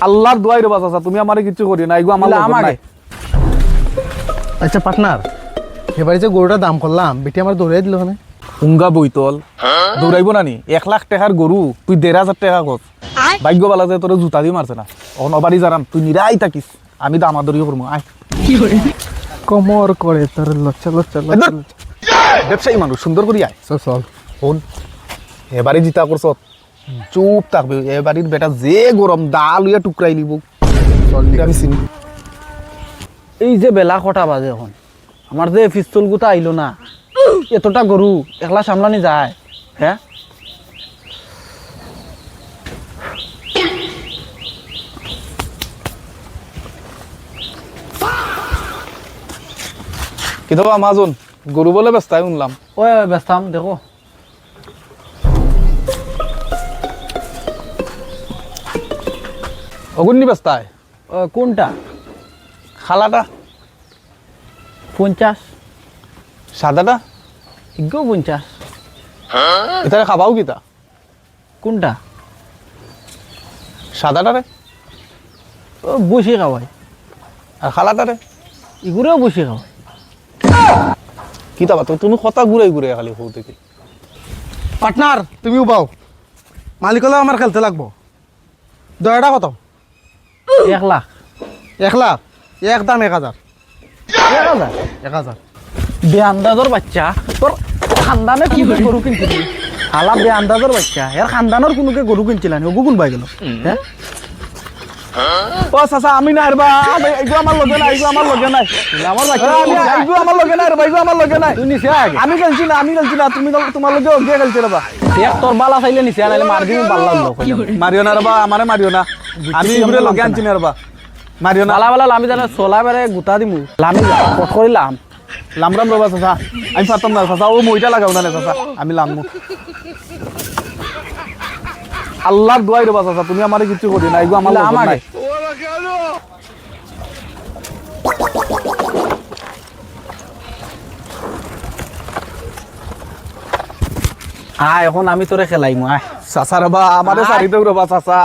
আল্লাহর দোয়াই রে বাচ্চা তুমি আমারে কিছু করি না এগো আমার আমাকে আচ্ছা পার্টনার এবারে যে গরুটার দাম করলাম বেটি আমার দৌড়াই দিল ওখানে উঙ্গা বইতল দৌড়াইব না নি 1,00,000 টাকার গরু তুই 1,500 টাকা কর ভাগ্য বালা যে তোর জুতা দিয়ে মারছে না অনবাড়ি যারাম তুই নিরাই থাকিস আমি দামাদরি করবো আয় কমর করে তোর লচ্ছা লচ্ছা ব্যবসায়ী মানুষ সুন্দর করি আয় চল চল শোন এবারে জিতা করছ চুপ থাকবে এবাড়ির বেটা যে গরম ডাল হইয়া টুকরাই নিব চল আমি চিনি এই যে বেলা কটা বাজে এখন আমার যে পিস্তল গুতা আইলো না এতটা গরু একলা সামলানি যায় হ্যাঁ কিন্তু আমাজন গরু বলে ব্যস্তায় শুনলাম ওই ব্যস্তাম দেখো অগুন্নি ব্যস্তায় কোনটা খালাটা 50 সাদাটা ইগো 50 এটা খাবাও কিতা কোনটা সাদাটারে বসে খাওয়াই আর খালাটারে ইগুরেও বসে খাওয়াই কিতা বাতো তুমি কথা ঘুরে ঘুরে খালি হো দেখি পার্টনার তুমিও পাও মালিক হলে আমার খেলতে লাগবো দয়াটা কত 1 লাখ 1 লাখ একদম 1000 1000 বেআন্দাজর বাচ্চা তোর খানদানে কি গরু কিনছিলি হালা বেআন্দাজর বাচ্চা এর খানদানের কোনোকে গরু কিনছিল না ওগু কোন পাই গেল হ্যাঁ ও চাচা আমি নাই রবা এইগো আমার লগে নাই এইগো আমার লগে নাই আমার বাচ্চা এইগো আমার লগে নাই রবা এইগো আমার লগে নাই তুই নিছে আগে আমি খেলছি না তুমি তোমার লগে ওগে খেলছি রবা দেখ তোর বালা চাইলে নিছে নাইলে মার দিবি বাল্লা লোক মারিও না রবা আমারে মারিও না আমি এগুলো লগে আনছি না রবা মারিও না বালা বালা লামি জানে সোলা বেড়ে গুতা দিমু লামি কট করিলাম লামরাম রবা চাচা আমি পারতাম না চাচা ও মইটা লাগাও না চাচা আমি লামু আল্লাহর দোয়াই রবা চাচা তুমি আমারে কিছু করি না এইগো আমার লগে নাই এখন আমি তোরে খেলাইমু আয় চাচা রবা আমারে সারিতে রবা চাচা